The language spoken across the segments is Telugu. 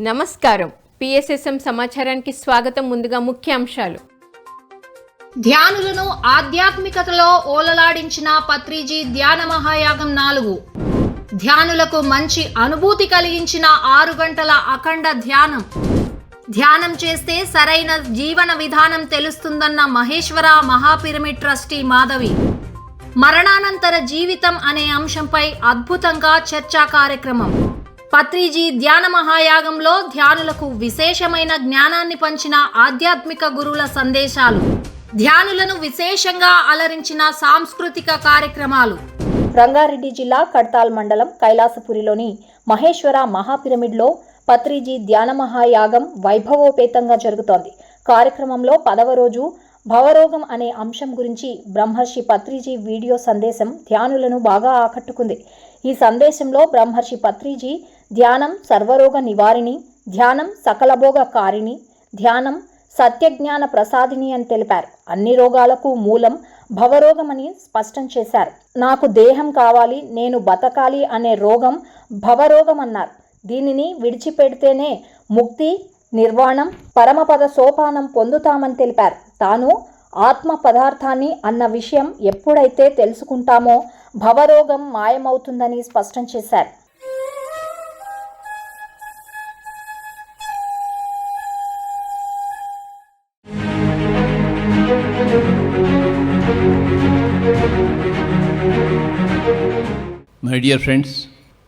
నమస్కారం. పిఎస్ఎస్ఎం సమాచారానికి స్వాగతం. ముందుగా ముఖ్యాంశాలు. ధ్యానులను ఆధ్యాత్మికతలో ఓలలాడించిన పత్రిజీ ధ్యాన మహాయాగం 4. ధ్యానులకు మంచి అనుభూతి కలిగించిన 6 గంటల అఖండ ధ్యానం. ధ్యానం చేస్తే సరైన జీవన విధానం తెలుస్తుందన్న మహేశ్వర మహాపిరమిడ్ ట్రస్టీ మాధవి. మరణానంతర జీవితం అనే అంశంపై అద్భుతంగా చర్చా కార్యక్రమం. పత్రిజీ ధ్యాన మహాయాగంలో ధ్యానులకు విశేషమైన జ్ఞానాన్ని పంచిన ఆధ్యాత్మిక గురువుల సందేశాలు. ధ్యానులను విశేషంగా అలరించిన సాంస్కృతిక కార్యక్రమాలు. రంగారెడ్డి జిల్లా కడ్తాల్ మండలం కైలాసపురిలోని మహేశ్వర మహాపిరమిడ్లో పత్రిజీ ధ్యాన మహాయాగం వైభవోపేతంగా జరుగుతోంది. కార్యక్రమంలో 10వ రోజు భవరోగం అనే అంశం గురించి బ్రహ్మర్షి పత్రిజీ వీడియో సందేశం ధ్యానులను బాగా ఆకట్టుకుంది. ఈ సందేశంలో బ్రహ్మర్షి పత్రిజీ ధ్యానం సర్వరోగ నివారిణి, ధ్యానం సకలభోగ కారిణి, ధ్యానం సత్యజ్ఞాన ప్రసాదిని అని తెలిపారు. అన్ని రోగాలకు మూలం భవరోగమని స్పష్టం చేశారు. నాకు దేహం కావాలి, నేను బతకాలి అనే రోగం భవరోగం అన్నారు. దీనిని విడిచిపెడితేనే ముక్తి, నిర్వాణం, పరమపద సోపానం పొందుతామని తెలిపారు. తాను ఆత్మ పదార్థాన్ని అన్న విషయం ఎప్పుడైతే తెలుసుకుంటామో భవరోగం మాయమవుతుందని స్పష్టం చేశారు. My dear friends,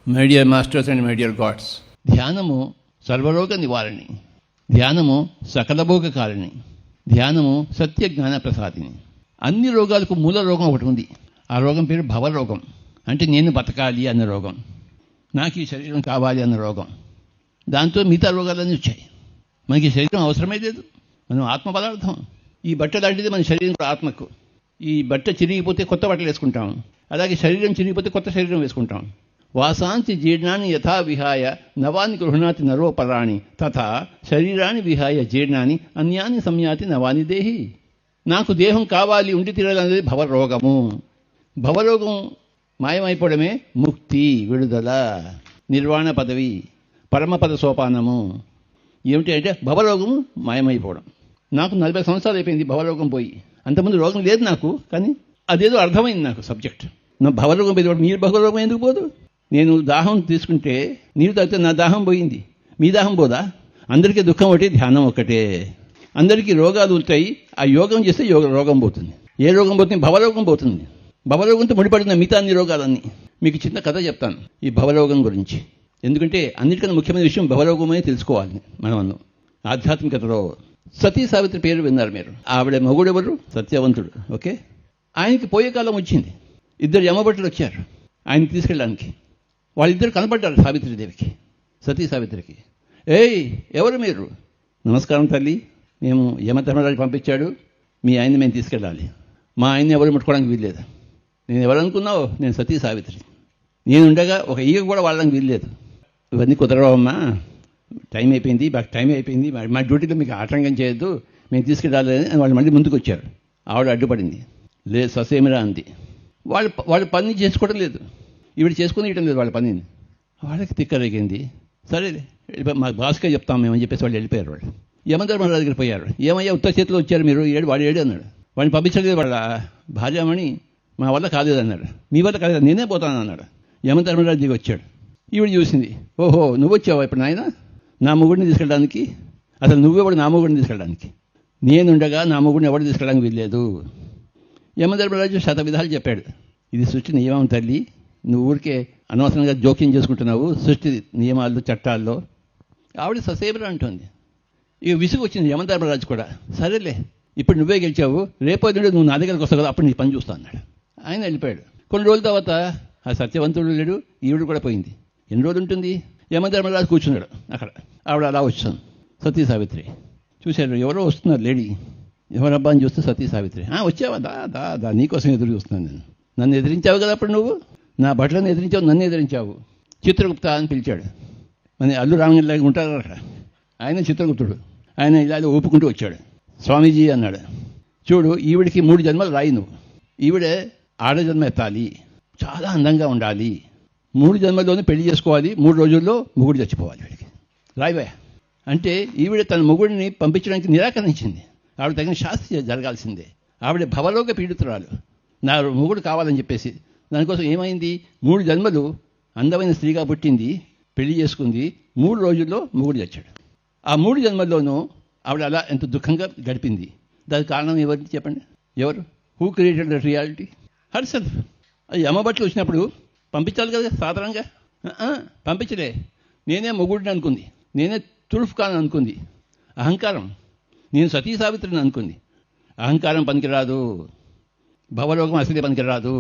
my dear masters and my dear God's, ధ్యానము సర్వరోగ నివారణి, ధ్యానము సకలభోగ కారిణి, ధ్యానము సత్య జ్ఞాన ప్రసాదిని. అన్ని రోగాలకు మూల రోగం ఒకటి ఉంది. ఆ రోగం పేరు భవరోగం. అంటే నేను బతకాలి అన్న రోగం, నాకు ఈ శరీరం కావాలి అన్న రోగం. దాంతో మిగతా రోగాలన్నీ వచ్చాయి. మనకి శరీరం అవసరమే లేదు, మనం ఆత్మ పదార్థం. ఈ బట్ట లాంటిది మన శరీరం కూడా ఆత్మకు. ఈ బట్ట చిరిగిపోతే కొత్త బట్టలు వేసుకుంటాం, అలాగే శరీరం చిరిగిపోతే కొత్త శరీరం వేసుకుంటాం. వాసాంతి జీర్ణాన్ని యథా విహాయ నవాని గృహణాతి నరోపరాణి తథా శరీరాన్ని విహాయ జీర్ణాన్ని అన్యాన్ని సంయాతి నవాని దేహి. నాకు దేహం కావాలి, ఉండి తీరాలనేది భవరోగము. భవరోగం మాయమైపోవడమే ముక్తి, విడుదల, నిర్వాణ పదవి, పరమపద సోపానము. ఏమిటి అంటే భవరోగము మాయమైపోవడం. నాకు 40 సంవత్సరాలు అయిపోయింది భవరోగం పోయి. అంతకుముందు రోగం లేదు నాకు, కానీ అదేదో అర్థమైంది నాకు సబ్జెక్ట్. నా భవరోగం పోయి మీరు భవరోగం ఎందుకు పోదు? నేను దాహం తీసుకుంటే నీరు తాగితే నా దాహం పోయింది, మీ దాహం పోదా? అందరికీ దుఃఖం ఒకటి, ధ్యానం ఒకటే. అందరికీ రోగాలు ఉంటాయి, ఆ యోగం చేస్తే రోగం పోతుంది. ఏ రోగం పోతుంది? భవరోగం పోతుంది. భవరోగంతో ముడిపడిన మిగతా అన్ని రోగాలన్నీ. మీకు చిన్న కథ చెప్తాను ఈ భవరోగం గురించి. ఎందుకంటే అన్నిటికన్నా ముఖ్యమైన విషయం భవరోగమే తెలుసుకోవాలి మనం ఆధ్యాత్మికతలో. సతీ సావిత్రి పేరు విన్నారు మీరు. ఆవిడ మగుడెవరు? సత్యవంతుడు. ఓకే, ఆయనకి పోయే కాలం వచ్చింది. 2 యమభటులు వచ్చారు ఆయనకి తీసుకెళ్ళడానికి. వాళ్ళిద్దరు కనపడ్డారు సావిత్రిదేవికి, సతీ సావిత్రికి. ఏయ్, ఎవరు మీరు? నమస్కారం తల్లి, మేము యమధర్మరాజు పంపించాడు, మీ ఆయన్ని మేము తీసుకెళ్ళాలి. మా ఆయన్ని ఎవరు ముట్టుకోవడానికి వీల్లేదు. నేను ఎవరనుకున్నావు? నేను సతీ సావిత్రి. నేను ఉండగా ఒక ఈగ కూడా వాళ్ళకి వీల్లేదు. ఇవన్నీ కుదరవమ్మా, టైం అయిపోయింది, మాకు టైం అయిపోయింది, మా డ్యూటీలో మీకు ఆటంకం చేయొద్దు, మేము తీసుకెళ్ళాలి అని వాళ్ళు మళ్ళీ ముందుకు వచ్చారు. ఆవిడ అడ్డుపడింది. లేదు ససేమిరా అంది. వాళ్ళు పని చేసుకోవడం లేదు, ఈవిడ చేసుకుని ఇవ్వడం లేదు వాళ్ళ పనిని. వాళ్ళకి తిక్కరేగింది. సరే మా బాస్గా చెప్తాం మేమని చెప్పేసి వాళ్ళు వెళ్ళిపోయారు. వాళ్ళు యమధర్మరాజు దగ్గర పోయారు. ఏమయ్యా ఉత్తర చేతిలో వచ్చారు మీరు? వాడు ఏడు అన్నాడు. వాడిని పంపించలేదు వాళ్ళ భార్యమణి. మా వల్ల కాలేదు అన్నాడు. మీ వల్ల కాలేదు, నేనే పోతాను అన్నాడు. యమధర్మరాజు దిగి వచ్చాడు. ఈవిడ చూసింది, ఓహో నువ్వు వచ్చావా ఇప్పుడు నాయన నా మొగుడిని తీసుకెళ్ళడానికి? అసలు నువ్వెవడు నా మొగుడిని తీసుకెళ్ళడానికి? నేనుండగా నా మొగుడిని ఎవరు తీసుకెళ్ళడానికి వీల్లేదు. యమధర్మరాజు 100 విధాలు చెప్పాడు. ఇది సృష్టి నియమం తల్లి, నువ్వు ఊరికే అనవసరంగా జోక్యం చేసుకుంటున్నావు సృష్టి నియమాల్లో, చట్టాల్లో. ఆవిడ ససేబరా అంటుంది. ఇక విసుగు వచ్చింది యమధర్మరాజు కూడా. సరేలే, ఇప్పుడు నువ్వే గెలిచావు, రేపో నువ్వు నా దగ్గరకు వస్తావు కదా, అప్పుడు నీ పని చూస్తా అన్నాడు. ఆయన వెళ్ళిపోయాడు. కొన్ని రోజుల తర్వాత ఆ సత్యవంతుడు లేడు, ఈవిడ కూడా పోయింది. ఎన్ని రోజులు ఉంటుంది? యమధర్మరాజు కూర్చున్నాడు అక్కడ. ఆవిడ అలా వచ్చాను. సతీ సావిత్రి చూశారు, ఎవరో వస్తున్నారు లేడీ. ఎవరబ్బా అని చూస్తే సతీ సావిత్రి. వచ్చావా? దా నీకోసం ఎదురు చూస్తున్నాను నేను. నన్ను ఎదిరించావు కదా అప్పుడు, నువ్వు నా బట్టలను ఎదిరించావు, నన్ను ఎదిరించావు. చిత్రగుప్త అని పిలిచాడు. మన అల్లు రామగిరిలాగా ఉంటారు అక్కడ. ఆయన చిత్రగుప్తుడు. ఆయన ఇలా ఊపుకుంటూ వచ్చాడు. స్వామీజీ అన్నాడు, చూడు ఈవిడికి 3 జన్మలు రాయి నువ్వు. ఈవిడే ఆడజన్మ ఎత్తాలి, చాలా అందంగా ఉండాలి, 3 జన్మల్లోనే పెళ్లి చేసుకోవాలి, 3 రోజుల్లో మొగుడు చచ్చిపోవాలి. వీడికి రాయివే అంటే ఈవిడ తన మొగుడిని పంపించడానికి నిరాకరించింది. ఆవిడ తగిన శాస్త్రి జరగాల్సిందే. ఆవిడ భవలోక పీడితురాలు, నా మొగుడు కావాలని చెప్పేసి. దానికోసం ఏమైంది, 3 జన్మలు అందమైన స్త్రీగా పుట్టింది, పెళ్లి చేసుకుంది. 3 రోజుల్లో మొగుడు చచ్చాడు. ఆ 3 జన్మల్లోనూ ఆవిడ అలా ఎంత దుఃఖంగా గడిపింది. దానికి కారణం ఎవరిని చెప్పండి? ఎవరు? Who created the reality? Her self. అది అమ్మబట్లు వచ్చినప్పుడు పంపించాలి కదా సాధారణంగా. పంపించలే. నేనే మొగుడిని అనుకుంది, నేనే తుల్ఫ్ ఖాన్ అనుకుంది. అహంకారం. నేను సతీ సావిత్రిని అనుకుంది. అహంకారం పనికిరాదు, భవలోకం అసలే పనికిరాదు.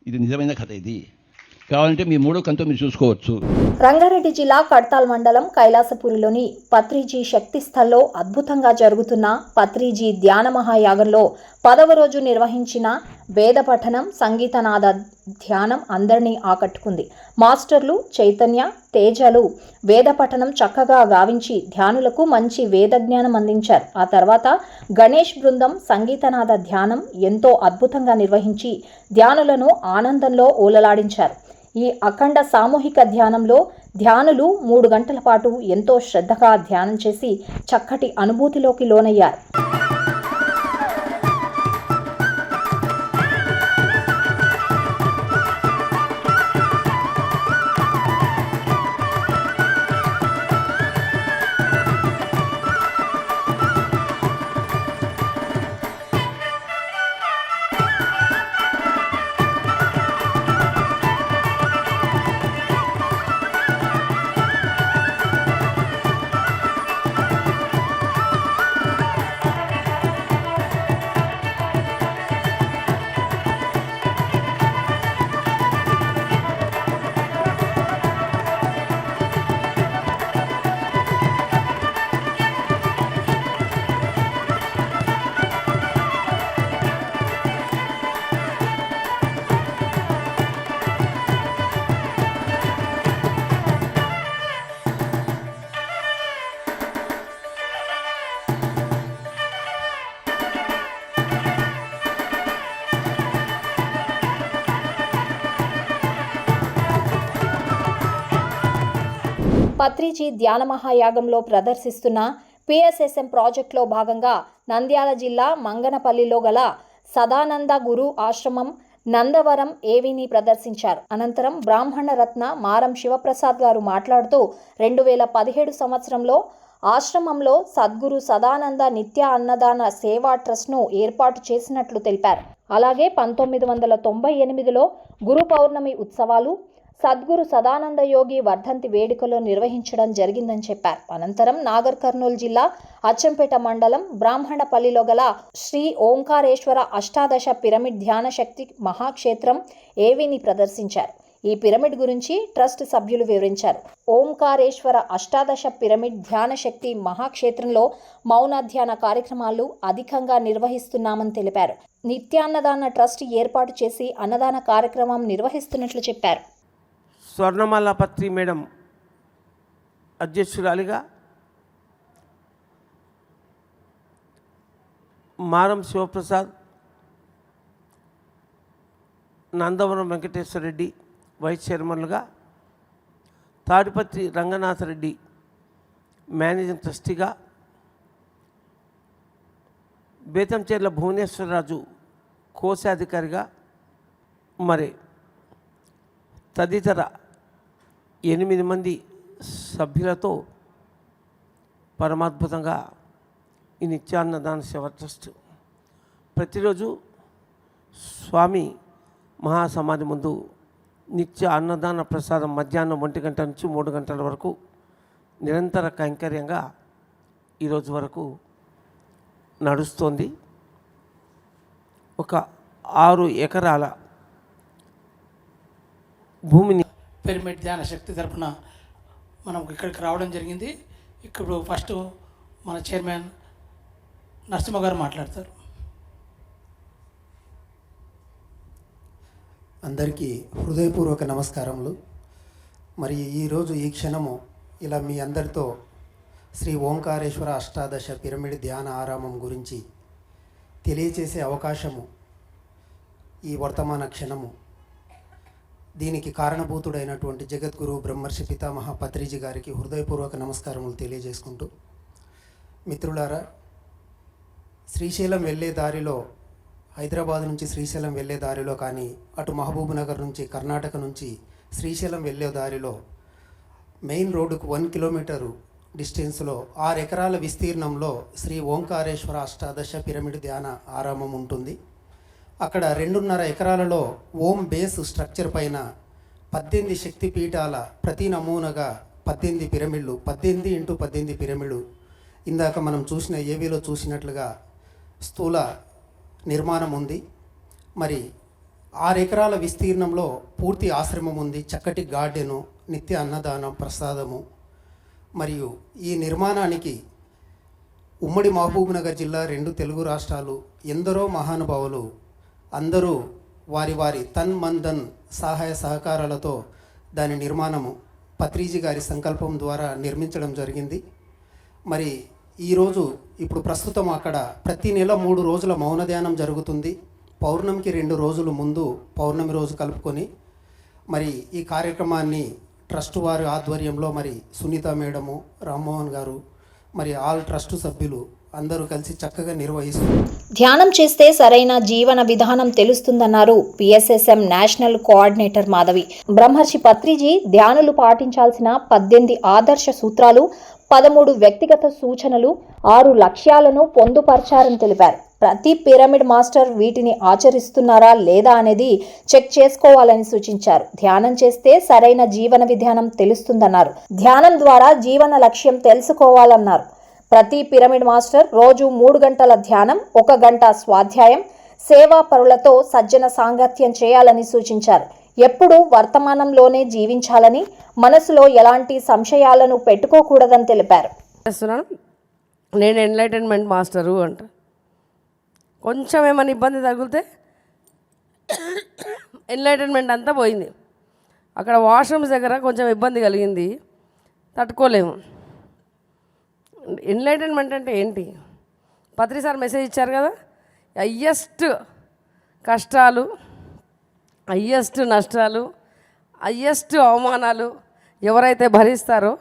ఇది నిజమైన కథ. ఇది కావాలంటే మీ 3వ కంతో మీరు చూసుకోవచ్చు. రంగారెడ్డి జిల్లా కడ్తాల్ మండలం కైలాసపురిలోని పత్రిజీ శక్తి స్థల్లో అద్భుతంగా జరుగుతున్న పత్రిజీ ధ్యాన మహాయాగంలో 10వ రోజు నిర్వహించిన వేద పఠనం, సంగీతనాద ధ్యానం అందరినీ ఆకట్టుకుంది. మాస్టర్లు చైతన్య, తేజలు వేద పఠనం చక్కగా గావించి ధ్యానులకు మంచి వేద జ్ఞానం అందించారు. ఆ తర్వాత గణేష్ బృందం సంగీతనాద ధ్యానం ఎంతో అద్భుతంగా నిర్వహించి ధ్యానులను ఆనందంలో ఓలలాడించారు. ఈ అఖండ సామూహిక ధ్యానంలో ధ్యానులు 3 గంటల పాటు ఎంతో శ్రద్ధగా ధ్యానం చేసి చక్కటి అనుభూతిలోకి లోనయ్యారు. పత్రిజీ ధ్యాన మహాయాగంలో ప్రదర్శిస్తున్న పిఎస్ఎస్ఎం ప్రాజెక్టులో భాగంగా నంద్యాల జిల్లా మంగనపల్లిలో గల సదానంద గురు ఆశ్రమం నందవరం ఏవిని ప్రదర్శించారు. అనంతరం బ్రాహ్మణ రత్న మారం శివప్రసాద్ గారు మాట్లాడుతూ 2017 సంవత్సరంలో ఆశ్రమంలో సద్గురు సదానంద నిత్య అన్నదాన సేవా ట్రస్ట్ను ఏర్పాటు చేసినట్లు తెలిపారు. అలాగే 1998లో గురు పౌర్ణమి ఉత్సవాలు, సద్గురు సదానంద యోగి వర్ధంతి వేడుకలు నిర్వహించడం జరిగిందని చెప్పారు. అనంతరం నాగర్ కర్నూలు జిల్లా అచ్చంపేట మండలం బ్రాహ్మణపల్లిలో గల శ్రీ ఓంకారేశ్వర అష్టాదశ పిరమిడ్ ధ్యాన శక్తి మహాక్షేత్రం ఏవిని ప్రదర్శించారు. ఈ పిరమిడ్ గురించి ట్రస్ట్ సభ్యులు వివరించారు. ఓంకారేశ్వర అష్టాదశ పిరమిడ్ ధ్యాన శక్తి మహాక్షేత్రంలో మౌన ధ్యాన కార్యక్రమాలు అధికంగా నిర్వహిస్తున్నామని తెలిపారు. నిత్యాన్నదాన ట్రస్ట్ ఏర్పాటు చేసి అన్నదాన కార్యక్రమం నిర్వహిస్తున్నట్లు చెప్పారు. స్వర్ణమాల పత్రి మేడం అధ్యక్షురాలిగా, మారం శివప్రసాద్, నందవరం వెంకటేశ్వర రెడ్డి వైస్ చైర్మన్లుగా, తాడిపత్రి రంగనాథరెడ్డి మేనేజింగ్ ట్రస్టీగా, బేతంచెర్ల భువనేశ్వరరాజు కోశాధికారిగా, మరి తదితర 8 మంది సభ్యులతో పరమాద్భుతంగా ఈ నిత్యాన్నదాన సేవ ట్రస్ట్ ప్రతిరోజు స్వామి మహాసమాధి ముందు నిత్య అన్నదాన ప్రసాదం మధ్యాహ్నం 1 గంట నుంచి 3 గంటల వరకు నిరంతర కైంకర్యంగా ఈరోజు వరకు నడుస్తోంది. ఒక 6 ఎకరాల భూమిని పిరమిడ్ ధ్యాన శక్తి తరఫున మనం ఇక్కడికి రావడం జరిగింది. ఇప్పుడు ఫస్ట్ మన చైర్మన్ నరసింహ గారు మాట్లాడతారు. అందరికీ హృదయపూర్వక నమస్కారములు. మరి ఈరోజు ఈ క్షణము ఇలా మీ అందరితో శ్రీ ఓంకారేశ్వర అష్టాదశ పిరమిడ్ ధ్యాన ఆరామం గురించి తెలియచేసే అవకాశము ఈ వర్తమాన క్షణము దీనికి కారణభూతుడైనటువంటి జగద్గురు బ్రహ్మర్షి పితామహ పత్రిజీ గారికి హృదయపూర్వక నమస్కారములు తెలియజేసుకుంటూ, మిత్రులారా, శ్రీశైలం వెళ్ళే దారిలో, హైదరాబాద్ నుంచి శ్రీశైలం వెళ్ళే దారిలో కానీ, అటు మహబూబ్ నగర్ నుంచి, కర్ణాటక నుంచి శ్రీశైలం వెళ్ళే దారిలో మెయిన్ రోడ్డుకు 1 కిలోమీటరు డిస్టెన్స్లో 6 ఎకరాల విస్తీర్ణంలో శ్రీ ఓంకారేశ్వర అష్టాదశ పిరమిడ్ ధ్యాన ఆరామం ఉంటుంది. అక్కడ 2.5 ఎకరాలలో ఓం బేస్ స్ట్రక్చర్ పైన 18 శక్తి పీఠాల ప్రతి నమూనగా 18 పిరమిడ్లు, 18x18 పిరమిడ్లు, ఇందాక మనం చూసిన ఏవీలో చూసినట్లుగా స్థూల నిర్మాణం ఉంది. మరి 6 ఎకరాల విస్తీర్ణంలో పూర్తి ఆశ్రమం ఉంది, చక్కటి గార్డెను, నిత్య అన్నదానం, ప్రసాదము. మరియు ఈ నిర్మాణానికి ఉమ్మడి మహబూబ్ నగర్ జిల్లా, 2 తెలుగు రాష్ట్రాలు, ఎందరో మహానుభావులు అందరూ వారి వారి తన్ మన్ ధన్ సహాయ సహకారాలతో దాని నిర్మాణము పత్రిజీ గారి సంకల్పం ద్వారా నిర్మించడం జరిగింది. మరి ఈరోజు ఇప్పుడు ప్రస్తుతం అక్కడ ప్రతి నెల 3 రోజుల మౌన ధ్యానం జరుగుతుంది. పౌర్ణమికి 2 రోజులు ముందు, పౌర్ణమి రోజు కలుపుకొని మరి ఈ కార్యక్రమాన్ని ట్రస్ట్ వారి ఆధ్వర్యంలో మరి సునీత మేడము, రామ్మోహన్ గారు, మరి ఆల్ ట్రస్ట్ సభ్యులు అందరూ కలిసి చక్కగా నిర్వహిస్తారు. ధ్యానం చేస్తే సరైన జీవన విధానం తెలుస్తుందన్నారు పిఎస్ఎస్ఎం నేషనల్ కోఆర్డినేటర్ మాధవి. బ్రహ్మర్షి పత్రిజీ ధ్యానులు పాటించాల్సిన 18 ఆదర్శ సూత్రాలు, 13 వ్యక్తిగత సూచనలు, 6 లక్ష్యాలను పొందుపర్చారని తెలిపారు. ప్రతి పిరమిడ్ మాస్టర్ వీటిని ఆచరిస్తున్నారా లేదా అనేది చెక్ చేసుకోవాలని సూచించారు. ధ్యానం చేస్తే సరైన జీవన విధానం తెలుస్తుందన్నారు. ధ్యానం ద్వారా జీవన లక్ష్యం తెలుసుకోవాలన్నారు. ప్రతి పిరమిడ్ మాస్టర్ రోజు 3 గంటల ధ్యానం, 1 గంట స్వాధ్యాయం, సేవా పరులతో సజ్జన సాంగత్యం చేయాలని సూచించారు. ఎప్పుడూ వర్తమానంలోనే జీవించాలని, మనసులో ఎలాంటి సంశయాలను పెట్టుకోకూడదని తెలిపారు. నేను ఎన్లైటన్మెంట్ మాస్టరు అంట. కొంచెం ఏమైనా ఇబ్బంది తగిలితే ఎన్లైటన్మెంట్ అంతా పోయింది. అక్కడ వాష్రూమ్స్ దగ్గర కొంచెం ఇబ్బంది కలిగింది, తట్టుకోలేము. ఎన్లైటన్మెంట్ అంటే ఏంటి? పత్రి సార్ మెసేజ్ ఇచ్చారు కదా, హయ్యెస్ట్ కష్టాలు, హయ్యెస్ట్ నష్టాలు, హయ్యెస్ట్ అవమానాలు ఎవరైతే భరిస్తారో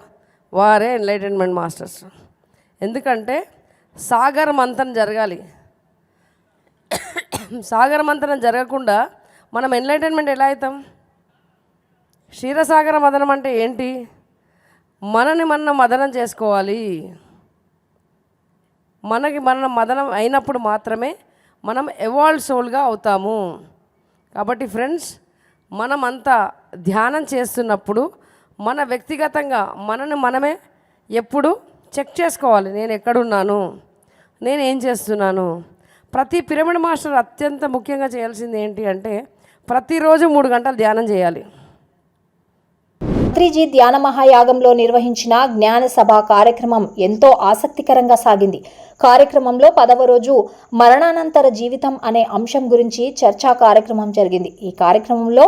వారే ఎన్లైటన్మెంట్ మాస్టర్స్. ఎందుకంటే సాగర మంథనం జరగాలి. సాగర మంథనం జరగకుండా మనం ఎన్లైటన్మెంట్ ఎలా అవుతాం? క్షీరసాగర మదనం అంటే ఏంటి? మనని మనం మదనం చేసుకోవాలి. మన మదనం అయినప్పుడు మాత్రమే మనం ఎవాల్వ్ సోల్గా అవుతాము. కాబట్టి ఫ్రెండ్స్, మనమంతా ధ్యానం చేస్తున్నప్పుడు మన వ్యక్తిగతంగా మనమే ఎప్పుడు చెక్ చేసుకోవాలి. నేను ఎక్కడున్నాను, నేను ఏం చేస్తున్నాను. ప్రతి పిరమిడ్ మాస్టర్ అత్యంత ముఖ్యంగా చేయాల్సింది ఏంటి అంటే ప్రతిరోజు 3 గంటలు ధ్యానం చేయాలి. పత్రిజీ ధ్యాన మహాయాగంలో నిర్వహించిన జ్ఞాన సభ కార్యక్రమం ఎంతో ఆసక్తికరంగా సాగింది. కార్యక్రమంలో 10వ రోజు మరణానంతర జీవితం అనే అంశం గురించి చర్చా కార్యక్రమం జరిగింది. ఈ కార్యక్రమంలో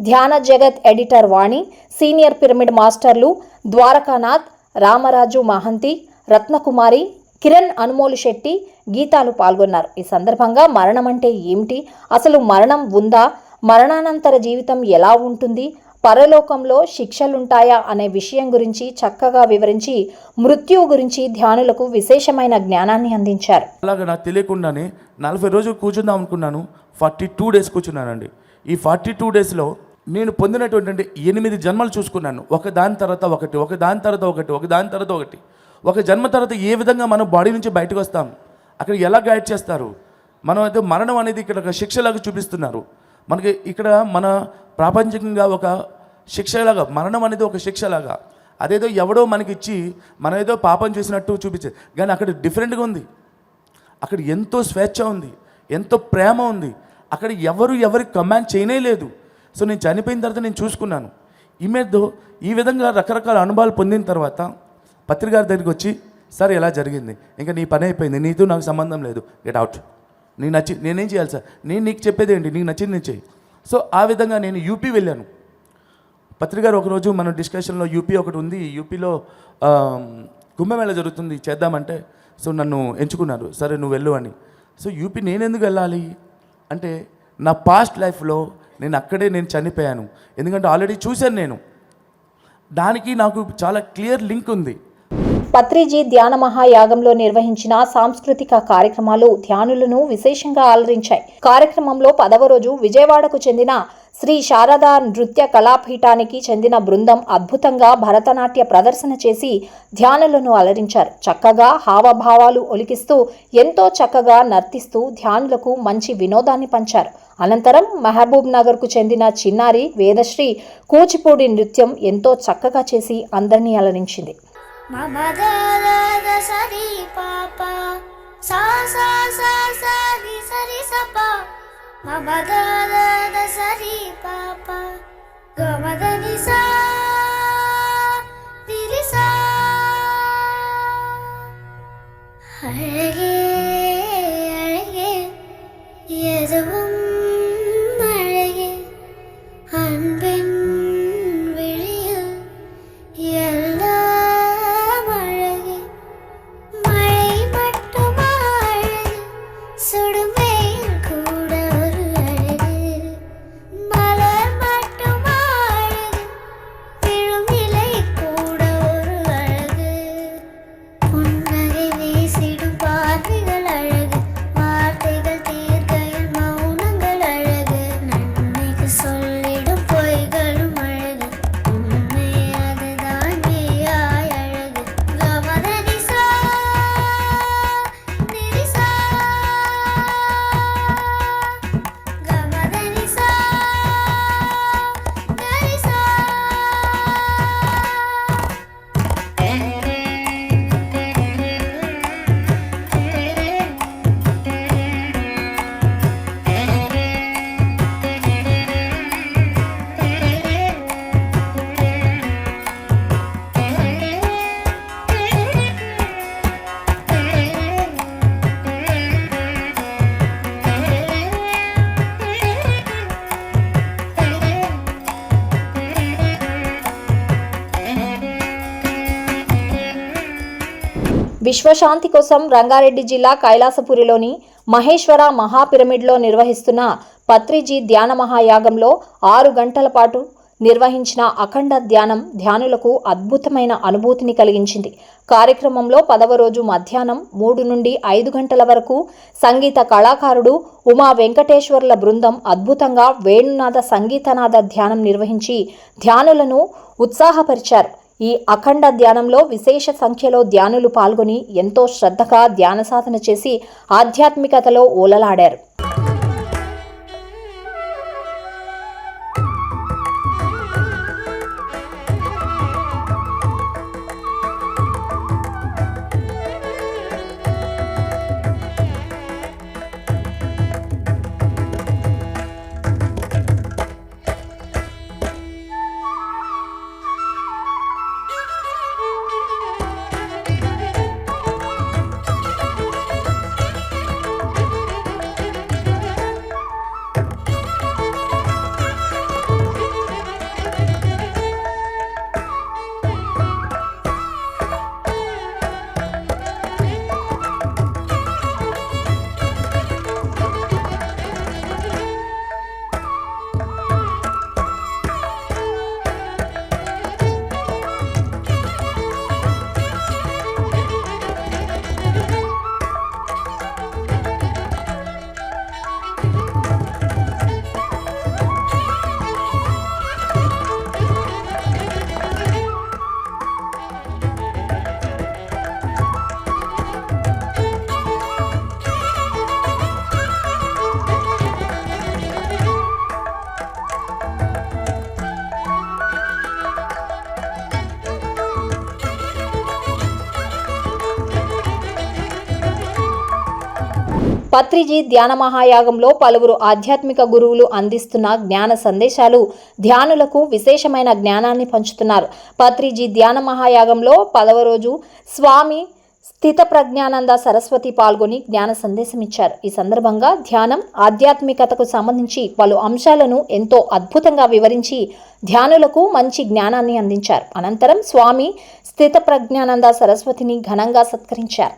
ధ్యాన జగత్ ఎడిటర్ వాణి, సీనియర్ పిరమిడ్ మాస్టర్లు ద్వారకానాథ్, రామరాజు మహంతి, రత్నకుమారి, కిరణ్ అనుమోలు శెట్టి, గీతాలు పాల్గొన్నారు. ఈ సందర్భంగా మరణం అంటే ఏమిటి, అసలు మరణం ఉందా, మరణానంతర జీవితం ఎలా ఉంటుంది, పరలోకంలో శిక్షలుంటాయా అనే విషయం గురించి చక్కగా వివరించి మృత్యువు గురించి ధ్యానులకు విశేషమైన జ్ఞానాన్ని అందించారు. అలాగే నాకు తెలియకుండానే 40 రోజులు కూర్చుందాం అనుకున్నాను. 42 డేస్ కూర్చున్నానండి. ఈ 42 డేస్లో నేను పొందినటువంటి 8 జన్మలు చూసుకున్నాను. ఒక దాని తర్వాత ఒకటి, ఒక దాని తర్వాత ఒకటి, ఒక దాని తర్వాత ఒకటి. ఒక జన్మ తర్వాత ఏ విధంగా మనం బాడీ నుంచి బయటకు వస్తాం, అక్కడ ఎలా గైడ్ చేస్తారు. మనం అయితే మరణం అనేది ఇక్కడ ఒక శిక్షలాగా చూపిస్తున్నారు మనకి. ఇక్కడ మన ప్రాపంచికంగా ఒక శిక్షలాగా, మరణం అనేది ఒక శిక్షలాగా, అదేదో ఎవడో మనకి ఇచ్చి మనం ఏదో పాపం చేసినట్టు చూపించేది. కానీ అక్కడ డిఫరెంట్గా ఉంది. అక్కడ ఎంతో స్వేచ్ఛ ఉంది, ఎంతో ప్రేమ ఉంది. అక్కడ ఎవరికి కమాండ్ చేయనే లేదు. సో నేను చనిపోయిన తర్వాత నేను చూసుకున్నాను. ఈ విధంగా రకరకాల అనుభవాలు పొందిన తర్వాత పత్రికారి దగ్గరికి వచ్చి, సార్ ఎలా జరిగింది, ఇంకా నీ పని అయిపోయింది, నీతో నాకు సంబంధం లేదు, గెట్ అవుట్. నేనేం చేయాలి సార్, నేను నీకు చెప్పేది ఏంటి, నీకు నచ్చింది నేను చెయ్యి. సో ఆ విధంగా నేను యూపీ వెళ్ళాను. పత్రికారు ఒకరోజు మన డిస్కషన్లో యూపీ ఒకటి ఉంది, యూపీలో కుంభమేళ జరుగుతుంది, చేద్దామంటే సో నన్ను ఎంచుకున్నారు, సరే నువ్వు వెళ్ళు అని. సో యూపీ నేను ఎందుకు వెళ్ళాలి అంటే నా పాస్ట్ లైఫ్లో నేను అక్కడే చనిపోయాను. ఎందుకంటే ఆల్రెడీ చూశాను నేను. దానికి నాకు చాలా క్లియర్ లింక్ ఉంది. పత్రిజీ ధ్యాన మహాయాగంలో నిర్వహించిన సాంస్కృతిక కార్యక్రమాలు ధ్యానులను విశేషంగా అలరించాయి. కార్యక్రమంలో 10వ రోజు విజయవాడకు చెందిన శ్రీ శారదా నృత్య కళాపీఠానికి చెందిన బృందం అద్భుతంగా భరతనాట్య ప్రదర్శన చేసి ధ్యానులను అలరించారు. చక్కగా హావభావాలు ఒలికిస్తూ ఎంతో చక్కగా నర్తిస్తూ ధ్యానులకు మంచి వినోదాన్ని పంచారు. అనంతరం మహబూబ్ నగర్కు చెందిన చిన్నారి వేదశ్రీ కూచిపూడి నృత్యం ఎంతో చక్కగా చేసి అందరినీ అలరించింది. அழகே அழகே எதுவும் அழகே அன்பின் விழியில் எல்லாம் அழகே மழை மட்டுமா அழகு சுடுமேல் கூட ஒரு அழகு மலர் மட்டுமா அழகு விழும் இலை கூட ஒரு அழகு புன்னகை வீசிடும் பார்வைகள் அழகு வார்த்தைகள் தீர்க்கையில் மௌனங்கள் அழகு நன்மைக்கு சொல்லிடும் பொய்களும் அழகு உண்மை அதுதான் மெய்யாய் அழகு கமதனிசா நிரிசா கமதனிசா நரிசா విశ్వశాంతి కోసం రంగారెడ్డి జిల్లా కైలాసపురిలోని మహేశ్వర మహాపిరమిడ్లో నిర్వహిస్తున్న పత్రిజీ ధ్యాన మహాయాగంలో 6 గంటల పాటు నిర్వహించిన అఖండ ధ్యానం ధ్యానులకు అద్భుతమైన అనుభూతిని కలిగించింది. కార్యక్రమంలో 10వ రోజు మధ్యాహ్నం 3 నుండి 5 గంటల వరకు సంగీత కళాకారుడు ఉమా వెంకటేశ్వర్ల బృందం అద్భుతంగా వేణునాద సంగీతనాద ధ్యానం నిర్వహించి ధ్యానులను ఉత్సాహపరిచారు. ఈ అఖండ ధ్యానంలో విశేష సంఖ్యలో ధ్యానులు పాల్గొని ఎంతో శ్రద్ధగా ధ్యాన సాధన చేసి ఆధ్యాత్మికతలో ఓలలాడారు. పత్రిజీ ధ్యాన మహాయాగంలో పలువురు ఆధ్యాత్మిక గురువులు అందిస్తున్న జ్ఞాన సందేశాలు ధ్యానులకు విశేషమైన జ్ఞానాన్ని పంచుతున్నారు. పత్రిజీ ధ్యాన మహాయాగంలో 10వ రోజు స్వామి స్థిత ప్రజ్ఞానంద సరస్వతి పాల్గొని జ్ఞాన సందేశం ఇచ్చారు. ఈ సందర్భంగా ధ్యానం ఆధ్యాత్మికతకు సంబంధించి పలు అంశాలను ఎంతో అద్భుతంగా వివరించి ధ్యానులకు మంచి జ్ఞానాన్ని అందించారు. అనంతరం స్వామి స్థిత ప్రజ్ఞానంద సరస్వతిని ఘనంగా సత్కరించారు.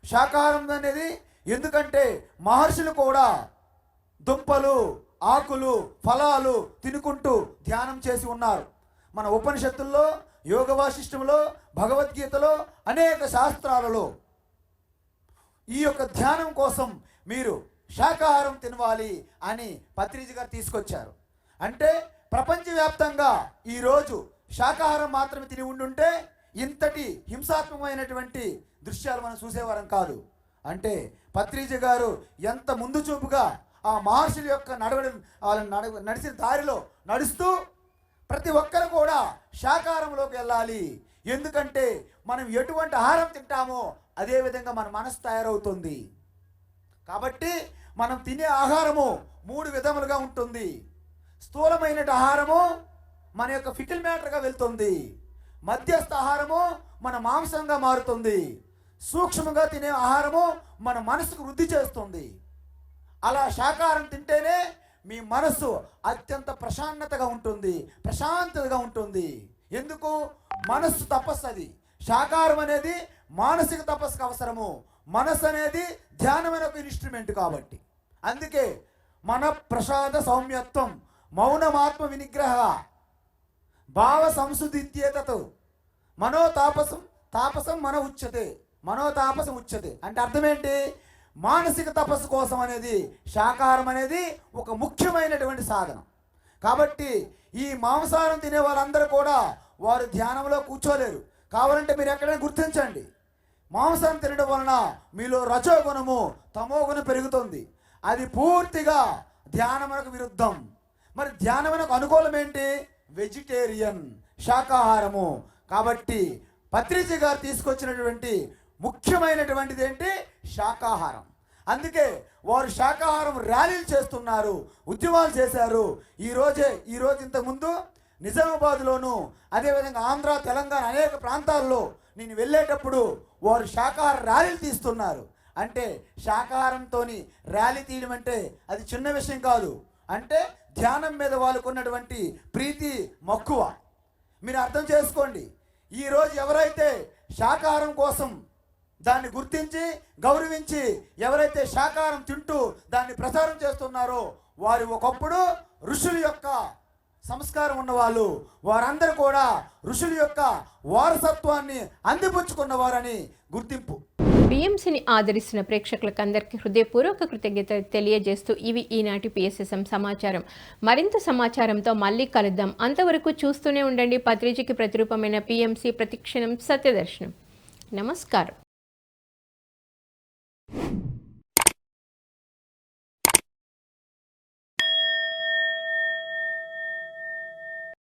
శాకాహారం అనేది ఎందుకంటే మహర్షులు కూడా దుంపలు ఆకులు ఫలాలు తినుకుంటూ ధ్యానం చేసి ఉన్నారు. మన ఉపనిషత్తుల్లో, యోగ వాసిష్టంలో, భగవద్గీతలో, అనేక శాస్త్రాలలో ఈ యొక్క ధ్యానం కోసం మీరు శాకాహారం తినవాలి అని పత్రిజీ గారు తీసుకొచ్చారు. అంటే ప్రపంచవ్యాప్తంగా ఈరోజు శాకాహారం మాత్రమే తిని ఉండుంటే ఇంతటి హింసాత్మకమైనటువంటి దృశ్యాలు మనం చూసేవారం కాదు. అంటే పత్రిజీ గారు ఎంత ముందు చూపుగా ఆ మహర్షుల యొక్క నడిచిన దారిలో నడుస్తూ ప్రతి ఒక్కరు కూడా శాకాహారంలోకి వెళ్ళాలి. ఎందుకంటే మనం ఎటువంటి ఆహారం తింటామో అదేవిధంగా మన మనసు తయారవుతుంది. కాబట్టి మనం తినే ఆహారము 3 విధములుగా ఉంటుంది. స్థూలమైన ఆహారము మన యొక్క ఫిటిల్ మ్యాటర్గా వెళ్తుంది. మధ్యస్థ ఆహారము మన మాంసంగా మారుతుంది. సూక్ష్మంగా తినే ఆహారము మన మనసుకు వృద్ధి చేస్తుంది. అలా శాకాహారం తింటేనే మీ మనసు అత్యంత ప్రశాంతతగా ఉంటుంది, ప్రశాంతతగా ఉంటుంది. ఎందుకు? మనస్సు తపస్సు. అది శాకాహారం అనేది మానసిక తపస్సుకు అవసరము. మనస్సు అనేది ధ్యానమైన ఒక ఇన్స్ట్రుమెంట్ కాబట్టి. అందుకే మన ప్రసాద సౌమ్యత్వం, మౌనమాత్మ వినిగ్రహ, భావ సంశుద్ధిత్యేతత్, తాపసం మన ఉచ్యతే, మనోతాపసం ఉచ్యతే. అంటే అర్థం ఏంటి? మానసిక తపస్సు కోసం అనేది శాకాహారం అనేది ఒక ముఖ్యమైనటువంటి సాధనం. కాబట్టి ఈ మాంసాహారం తినే వాళ్ళందరూ కూడా వారు ధ్యానంలో కూర్చోలేరు. కావాలంటే మీరు ఎక్కడైనా గుర్తించండి, మాంసాన్ని తినడం వలన మీలో రజోగుణము తమోగుణం పెరుగుతుంది. అది పూర్తిగా ధ్యానమునకు విరుద్ధం. మరి ధ్యానమునకు అనుకూలం ఏంటి? వెజిటేరియన్, శాకాహారము. కాబట్టి పత్రిజీ గారు తీసుకొచ్చినటువంటి ముఖ్యమైనటువంటిది ఏంటి? శాకాహారం. అందుకే వారు శాకాహారం ర్యాలీలు చేస్తున్నారు, ఉద్యమాలు చేశారు. ఈరోజు ఇంతకుముందు నిజామాబాద్లోను, అదేవిధంగా ఆంధ్ర, తెలంగాణ అనేక ప్రాంతాల్లో నేను వెళ్ళేటప్పుడు వారు శాకాహార ర్యాలీలు తీస్తున్నారు. అంటే శాకాహారంతో ర్యాలీ తీయడం అంటే అది చిన్న విషయం కాదు. అంటే ధ్యానం మీద వాళ్ళకు ఉన్నటువంటి ప్రీతి, మక్కువ మీరు అర్థం చేసుకోండి. ఈరోజు ఎవరైతే శాకాహారం కోసం దాన్ని గుర్తించి గౌరవించి ఎవరైతే శాకాహారం తింటూ దాన్ని ప్రచారం చేస్తున్నారో వారు ఒకప్పుడు ఋషుల యొక్క సంస్కారం ఉన్నవాళ్ళు, వారందరూ కూడా ఋషుల యొక్క వారసత్వాన్ని అందిపుచ్చుకున్నవారని గుర్తింపు. బిఎంసిని ఆదరిస్తున్న ప్రేక్షకులకు అందరికీ హృదయపూర్వక కృతజ్ఞతలు తెలియజేస్తూ ఇవి ఈనాటి పిఎస్ఎస్ఎం సమాచారం. మరింత సమాచారంతో మళ్ళీ కలుద్దాం. అంతవరకు చూస్తూనే ఉండండి పత్రిజీకి ప్రతిరూపమైన పిఎంసి, ప్రతిక్షణం సత్యదర్శనం. నమస్కారం.